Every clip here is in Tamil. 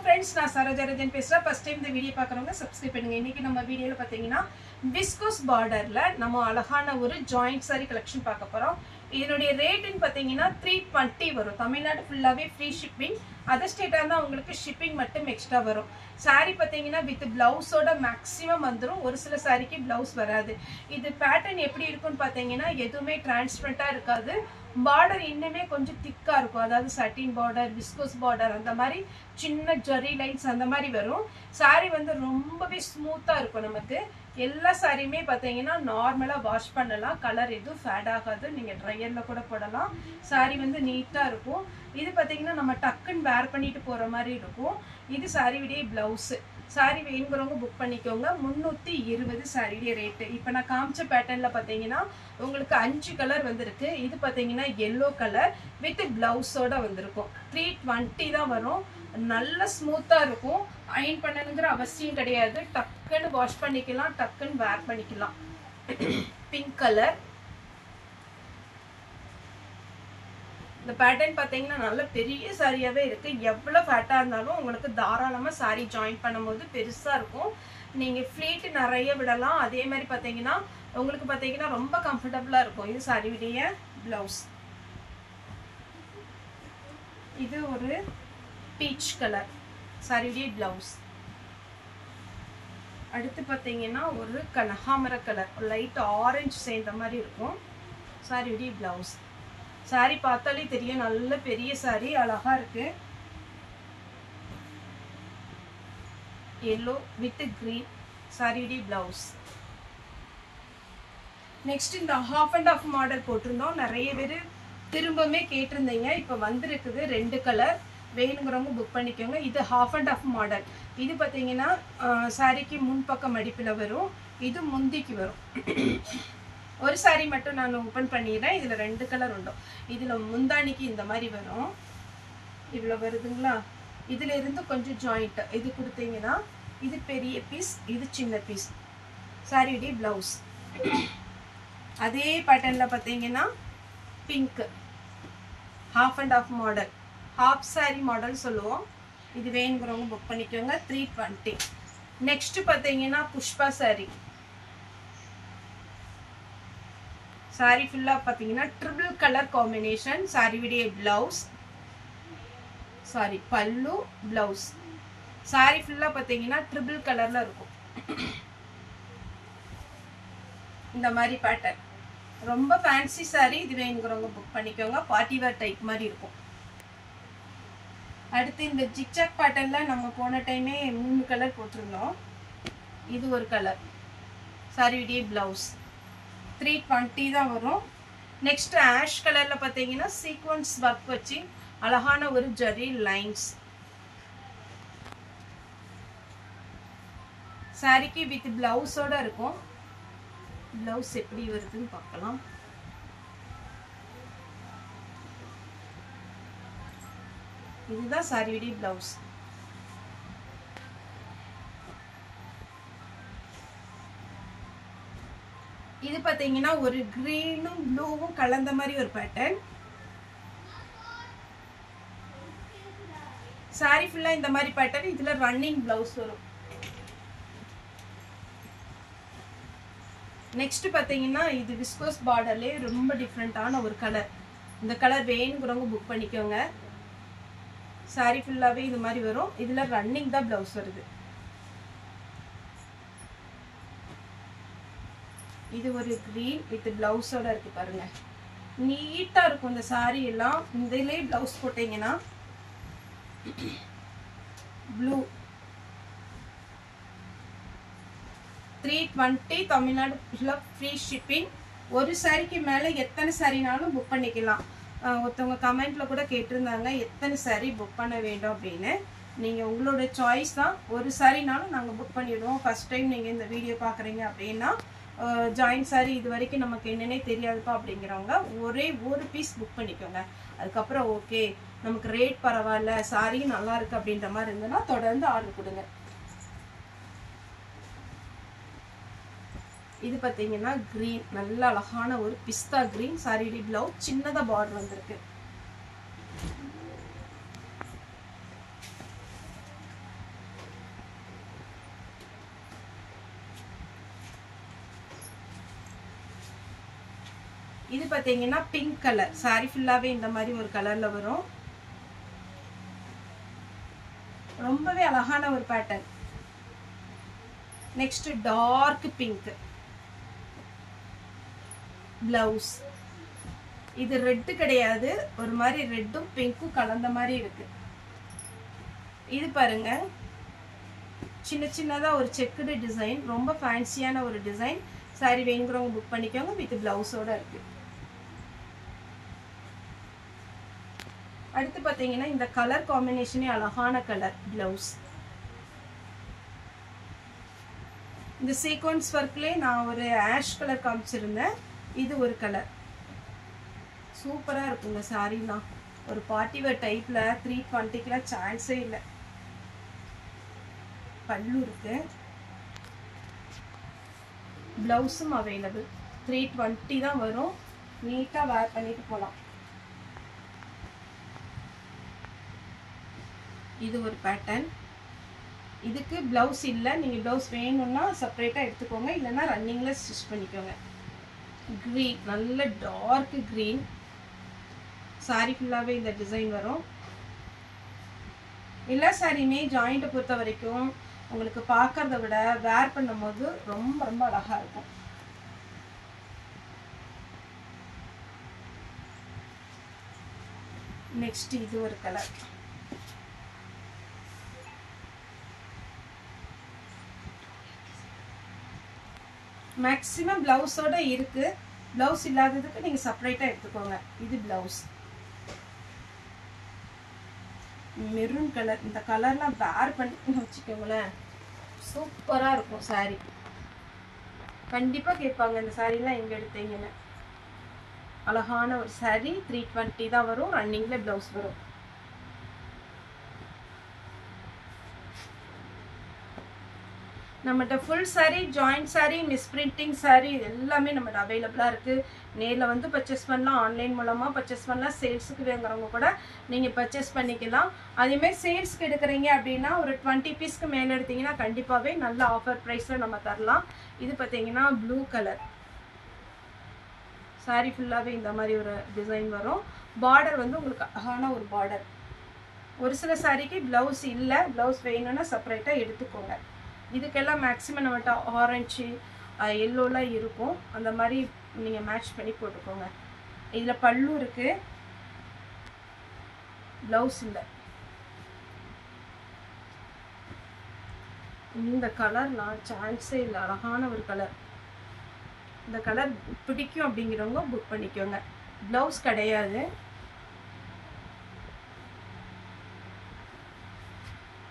friends, நான் சரோஜரஜன் பேசுறேன். ஃபர்ஸ்ட் டைம் இந்த வீடியோ பார்க்குறவங்க சப்ஸ்கிரைப் பண்ணுங்க. இன்னைக்கு நம்ம வீடியோல பாத்தீங்கன்னா விஸ்கோஸ் பார்டர்ல நம்ம அழகான ஒரு ஜாயிண்ட் saree கலெக்ஷன் பார்க்க போறோம். இதனுடைய ரேட்னு பாத்தீங்கன்னா 320 வரும். தமிழ்நாடு ஃபுல்லாவே ஃப்ரீ ஷிப்பிங். அதர் ஸ்டேட்டா இருந்தா உங்களுக்கு ஷிப்பிங் மட்டும் எக்ஸ்ட்ரா வரும். saree பாத்தீங்கன்னா வித் பிளவுஸோட மேக்ஸிமம் வந்துரும். ஒரு சில சாரிக்கு பிளவுஸ் வராது. இது பேட்டர்ன் எப்படி இருக்கும்னு பாத்தீங்கன்னா எதுவுமே டிரான்ஸ்பரண்டா இருக்காது. பார்டர் இன்னுமே கொஞ்சம் திக்கா இருக்கும். அதாவது சட்டின் பார்டர், விஸ்கோஸ் பார்டர் அந்த மாதிரி சின்ன ஜரி லைன்ஸ் அந்த மாதிரி வரும். சாரி வந்து ரொம்பவே ஸ்மூத்தா இருக்கும். நமக்கு எல்லா சாரியுமே பார்த்தீங்கன்னா நார்மலா வாஷ் பண்ணலாம். கலர் எதுவும் ஃபேட் ஆகாது. நீங்க ட்ரையர்ல கூட போடலாம். சாரி வந்து நீட்டா இருக்கும். இது பார்த்தீங்கன்னா நம்ம டக்குன்னு வேர் பண்ணிட்டு போற மாதிரி இருக்கும். இது சாரியுடைய பிளவுஸ். சாரி வேணுங்கிறவங்க புக் பண்ணிக்கோங்க. 320 சாரியுடைய ரேட்டு. இப்போ நான் காமிச்ச பேட்டர்ன்ல பார்த்தீங்கன்னா உங்களுக்கு 5 கலர் வந்திருக்கு. இது பார்த்தீங்கன்னா எல்லோ கலர் வித் பிளவுஸோட வந்திருக்கும். 320 தான் வரும். நல்ல ஸ்மூத்தா இருக்கும். அயன் பண்ணணுங்கிற அவசியம் கிடையாது. டக்குன்னு வாஷ் பண்ணிக்கலாம், டக்குன்னு வேர் பண்ணிக்கலாம். Pink colour. இந்த பேட்டர்ன் பார்த்தீங்கன்னா நல்ல பெரிய சாரியாவே இருக்கு. எவ்வளவு ஃபேட்டா இருந்தாலும் உங்களுக்கு தாராளமா சாரி ஜாயின் பண்ணும்போது பெருசா இருக்கும். நீங்க ஃப்ளீட் நிறைய விடலாம். அதே மாதிரி பார்த்தீங்கன்னா உங்களுக்கு பார்த்தீங்கன்னா ரொம்ப கம்ஃபர்டபுளா இருக்கும். இது சாரியுடைய பிளவுஸ். இது ஒரு பீச் கலர் சாரியுடைய பிளவுஸ். அடுத்து பார்த்தீங்கன்னா ஒரு கனகாமர கலர் லைட் ஆரஞ்சு சேர்ந்த மாதிரி இருக்கும். சாரியுடைய பிளவுஸ். சாரி பார்த்தாலே தெரியும் நல்ல பெரிய சாரி, அழகா இருக்கு. எல்லோ வித் கிரீன் சாரியுடைய பிளவுஸ். நெக்ஸ்ட் இந்த ஹாஃப் அண்ட் ஆஃப் மாடல் போட்டிருந்தோம். நிறைய பேர் திரும்பவுமே கேட்டிருந்தீங்க. இப்போ வந்திருக்குது 2 கலர். வேணுங்கிறவங்க புக் பண்ணிக்கோங்க. இது ஹாஃப் அண்ட் ஆஃப் மாடல். இது பார்த்தீங்கன்னா சாரிக்கு முன்பக்கம் மடிப்பில் வரும். இது முந்திக்கு வரும். ஒரு சாரி மட்டும் நான் ஓப்பன் பண்ணிடுறேன். இதில் 2 கலர் உண்டும். இதில் முந்தானிக்கு இந்த மாதிரி வரும். இவ்வளோ வருதுங்களா? இதில் இருந்து கொஞ்சம் ஜாயிண்ட் இது கொடுத்தீங்கன்னா இது பெரிய பீஸ், இது சின்ன பீஸ். சாரியுடைய பிளவுஸ். அதே பேட்டர்னில் பார்த்தீங்கன்னா pink half and half model, half sorry model சொல்லுவோம். இது வேணுங்கிறவங்க புக் பண்ணிக்கோங்க. 320. நெக்ஸ்ட் பார்த்தீங்கன்னா புஷ்பா சாரி. சாரி ஃபுல்லா பார்த்தீங்கன்னா ட்ரிபிள் கலர் காம்பினேஷன். சாரியுடைய பிளவுஸ், சாரி பல்லு, பிளவுஸ். சாரி ஃபுல்லா பார்த்தீங்கன்னா ட்ரிபிள் கலர்ல இருக்கும். இந்த மாதிரி பேட்டர்ன் ரொம்ப ஃபேன்சி சாரி. இது வேணுங்கிறவங்க புக் பண்ணிக்கோங்க. பார்ட்டி வேர் டைப் மாதிரி இருக்கும். அடுத்து இந்த ஜிக்ஜாக் பேட்டர்ன்ல நம்ம போன டைமே 3 கலர் போட்டிருந்தோம். இது ஒரு கலர். சாரியுடைய பிளவுஸ். 320 தான் வரும். நெக்ஸ்ட் ஆஷ் கலர்ல பார்த்தீங்கன்னா சீக்வன்ஸ் ஒர்க் வச்சு அழகான ஒரு ஜரி லைன்ஸ். சாரிக்கு வித் பிளவுஸோட இருக்கும். பிளவுஸ் எப்படி வருதுன்னு பார்க்கலாம். இதுதான் சாரியுடைய பிளவுஸ். இது பார்த்தீங்கன்னா ஒரு கிரீனும் ப்ளூவும் கலந்த மாதிரி ஒரு பேட்டர்ன். சாரி ஃபுல்லா இந்த மாதிரி பேட்டர்ன். இதுல ரன்னிங் பிளவுஸ் வரும். நெக்ஸ்ட் பார்த்தீங்கன்னா இது விஸ்கோஸ் பார்டர்லேயே ரொம்ப டிஃப்ரெண்டான ஒரு கலர். இந்த கலர் வேணுங்கிறவங்க புக் பண்ணிக்கோங்க. சாரி ஃபுல்லாவே இது மாதிரி வரும். இதுல ரன்னிங் தான் பிளவுஸ் வருது. இது ஒரு கிரீன் வித் பிளவுஸோட இருக்கு பாருங்க. நீட்டா இருக்கும் இந்த சாரி எல்லாம். இதிலே பிளவுஸ் போட்டீங்கன்னா ப்ளூ. 320 Tamil Nadu free shipping. ஒரு சாரிக்கு மேல எத்தனை சாரினாலும் புக் பண்ணிக்கலாம். ஒருத்தவங்க கமெண்ட்ல கூட கேட்டிருந்தாங்க எத்தனை சாரி புக் பண்ண வேண்டும் அப்படின்னு. நீங்க உங்களோட சாய்ஸ் தான். ஒரு சாரினாலும் நாங்கள் புக் பண்ணிடுவோம். ஃபர்ஸ்ட் டைம் நீங்க இந்த வீடியோ பார்க்குறீங்க அப்படின்னா ஜாயிண்ட் சாரி இது வரைக்கும் நமக்கு என்னன்னே தெரியாதுப்பா அப்படிங்கிறவங்க ஒரே ஒரு பீஸ் புக் பண்ணிக்கோங்க. அதுக்கப்புறம் ஓகே நமக்கு ரேட் பரவாயில்ல, சாரியும் நல்லா இருக்கு அப்படின்ற மாதிரி இருந்ததுன்னா தொடர்ந்து ஆர்டர் கொடுங்க. இது பார்த்தீங்கன்னா கிரீன், நல்ல அழகான ஒரு பிஸ்தா கிரீன். சாரியுடைய பிளவுஸ் சின்னதாக பார்டர் வந்திருக்கு. இது பாத்தீங்கன்னா பிங்க் கலர், சாரி ஃபுல்லாவே இந்த மாதிரி ஒரு கலர்ல வரும். ரொம்பவே அழகான ஒரு pattern. Next dark pink blouse. இது ரெட் கிடையாது, ஒரு மாதிரி ரெட்டும் பிங்க்கும் கலந்த மாதிரி இருக்கு. இது பாருங்க, சின்ன சின்னதா ஒரு செக்குடு டிசைன், ரொம்ப ஃபேன்சியான ஒரு டிசைன். சாரி வேணுங்கிறவங்க புக் பண்ணிக்கோங்க, வித் பிளவுஸோட இருக்கு. அடுத்து பாத்தீங்கன்னா இந்த கலர் காம்பினேஷனே அழகான கலர் பிளவுஸ். இந்த சீக்வன்ஸ் ஒர்க்லயே நான் ஒரு ஆஷ் கலர் காமிச்சிருந்தேன், இது ஒரு கலர். சூப்பரா இருக்குங்க சாரிலாம். ஒரு பார்ட்டி வேர் டைப்ல 320க்குலாம் சான்ஸே இல்லை. பல்லு இருக்கு, பிளவுஸும் அவைலபிள். 320 தான் வரும், நீட்டா வேர் பண்ணிட்டு போலாம். இது ஒரு பேட்டர்ன். இதுக்கு பிளவுஸ் இல்லை, நீங்க பிளவுஸ் வேணும்னா செப்பரேட்டா எடுத்துக்கோங்க, இல்லைன்னா ரன்னிங்ல ஸ்டிச் பண்ணிக்கோங்க. கிரீன், நல்ல டார்க் கிரீன். சாரி ஃபுல்லாவே இந்த டிசைன் வரும். எல்லா சாரியுமே ஜாயிண்ட்டை பொறுத்த வரைக்கும் உங்களுக்கு பார்க்கறத விட வேர் பண்ணும்போது ரொம்ப ரொம்ப அழகா இருக்கும். நெக்ஸ்ட் இது ஒரு கலர். மேக்ஸிமம் பிளவுஸோட இருக்கு, பிளவுஸ் இல்லாததுக்கு நீங்க செப்பரேட்டா எடுத்துக்கோங்க. இது பிளவுஸ். Maroon colour. இந்த கலர்லாம் வேர் பண்ணி வச்சுக்கோங்களேன், சூப்பரா இருக்கும் சாரி. கண்டிப்பா கேட்பாங்க இந்த சாரிலாம் எங்க எடுத்தீங்கன்னு. அழகான ஒரு சாரி. 320 தான் வரும், ரன்னிங்ல பிளவுஸ் வரும். நம்மகிட்ட full sari, joint sari, misprinting sari எல்லாமே நம்மகிட்ட அவைலபிளா இருக்கு. நேரில் வந்து பர்ச்சேஸ் பண்ணலாம், ஆன்லைன் மூலமா பர்ச்சேஸ் பண்ணலாம். சேல்ஸுக்கு வேங்குறவங்க கூட நீங்க பர்ச்சேஸ் பண்ணிக்கலாம். அதேமாதிரி சேல்ஸ்க்கு எடுக்கிறீங்க அப்படின்னா ஒரு 20 பீஸ்க்கு மேலே எடுத்தீங்கன்னா கண்டிப்பாவே நல்ல ஆஃபர் ப்ரைஸ்ல நம்ம தரலாம். இது பார்த்தீங்கன்னா ப்ளூ கலர். சாரி ஃபுல்லாவே இந்த மாதிரி ஒரு டிசைன் வரும். பார்டர் வந்து உங்களுக்கு அழகான ஒரு பார்டர். ஒரு சில சாரிக்கு பிளவுஸ் இல்லை, பிளவுஸ் வேணும்னா செப்பரேட்டா எடுத்துக்கோங்க. இதுக்கெல்லாம் மேக்ஸிமம் நம்மகிட்ட ஆரஞ்சு எல்லோலாம் இருக்கும், அந்த மாதிரி நீங்கள் மேட்ச் பண்ணி போட்டுக்கோங்க. இதில் பல்லு இருக்கு, பிளவுஸ் இல்லை. இந்த கலர்லாம் சான்ஸே இல்லை, அழகான ஒரு கலர். இந்த கலர் பிடிக்கும் அப்படிங்கிறவங்க புக் பண்ணிக்கோங்க. பிளவுஸ் கிடையாது.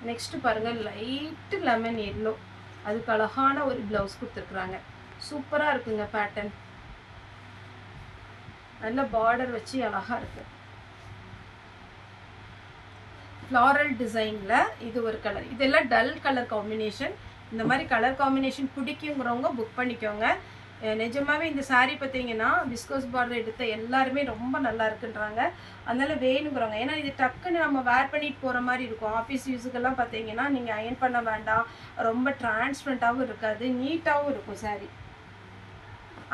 நெக்ஸ்ட் பாருங்க, லைட் லெமன் எல்லோ. அதுக்கு அழகான ஒரு பிளவுஸ் கொடுத்துருக்குறாங்க. சூப்பரா இருக்குங்க பேட்டர்ன். நல்ல பார்டர் வச்சு அழகா இருக்கு. ஃப்ளாரல் டிசைன்ல இது ஒரு கலர். இதெல்லாம் டல் கலர் காம்பினேஷன். இந்த மாதிரி கலர் காம்பினேஷன் பிடிக்குங்கிறவங்க புக் பண்ணிக்கோங்க. நிஜமாவே இந்த சாரீ பார்த்தீங்கன்னா விஸ்கோஸ் பார்டர் எடுத்த எல்லாருமே ரொம்ப நல்லா இருக்குன்றாங்க. அதனால வேணுங்கிறவங்க, ஏன்னா இது டக்குன்னு நம்ம வேர் பண்ணிட்டு போகிற மாதிரி இருக்கும். ஆஃபீஸ் யூஸுக்கெல்லாம் பார்த்தீங்கன்னா நீங்கள் அயன் பண்ண வேண்டாம், ரொம்ப டிரான்ஸ்பரண்ட்டாகவும் இருக்காது, நீட்டாகவும் இருக்கும் சாரீ.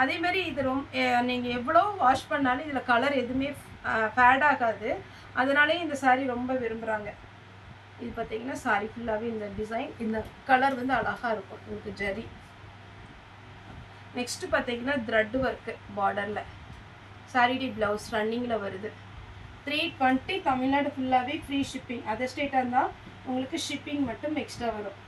அதே மாதிரி இது நீங்கள் எவ்வளோ வாஷ் பண்ணாலும் இதில் கலர் எதுவுமே ஃபேட் ஆகாது. அதனாலே இந்த சாரீ ரொம்ப விரும்புகிறாங்க. இது பார்த்தீங்கன்னா சாரீ ஃபுல்லாகவே இந்த டிசைன், இந்த கலர் வந்து அழகாக இருக்கும் உங்களுக்கு ஜரி. நெக்ஸ்ட் பார்த்தீங்கன்னா த்ரெட் ஒர்க்கு பார்டரில் சாரிடி பிளவுஸ் ரன்னிங்கில் வருது. 320 தமிழ்நாடு ஃபுல்லாகவே ஃப்ரீ ஷிப்பிங். அதர் ஸ்டேட்டாக இருந்தால் உங்களுக்கு ஷிப்பிங் மட்டும் எக்ஸ்ட்ரா வரும்.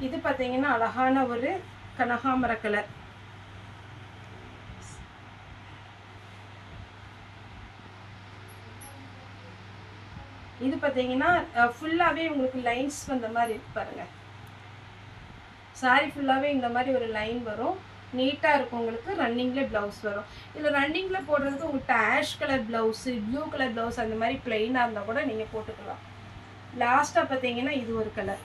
இது பார்த்தீங்கன்னா அழகான ஒரு கனகாமர கலர். இது பார்த்தீங்கன்னா ஃபுல்லாகவே உங்களுக்கு லைன்ஸ் வந்த மாதிரி இருக்கு பாருங்க. சாரி ஃபுல்லாகவே இந்த மாதிரி ஒரு லைன் வரும், நீட்டாக இருக்கும். உங்களுக்கு ரன்னிங்கில் ப்ளவுஸ் வரும். இதில் ரன்னிங்கில் போடுறதுக்கு உங்களுக்கு ash colour blouse, blue colour blouse அந்த மாதிரி பிளெயினாக இருந்தால் கூட நீங்கள் போட்டுக்கலாம். லாஸ்ட்டாக பார்த்தீங்கன்னா இது ஒரு கலர்.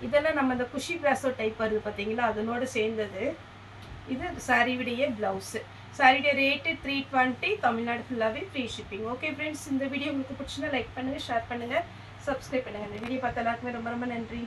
இதெல்லாம் நம்ம இந்த குஷி பிராசோ டைப் வருது பார்த்தீங்களா, அதனோட சேர்ந்தது. இது சாரியுடைய ப்ளவுஸு. சாரியுடைய ரேட்டு 320, தமிழ்நாடு ஃபுல்லாகவே ஃப்ரீ ஷிப்பிங். ஓகே ஃப்ரெண்ட்ஸ், இந்த வீடியோ உங்களுக்கு பிடிச்சிருந்தா லைக் பண்ணுங்கள், ஷேர் பண்ணுங்கள், சப்ஸ்கிரைப் பண்ணுங்க. இந்த வீடியோ பார்த்த எல்லாருக்குமே ரொம்ப ரொம்ப நன்றி.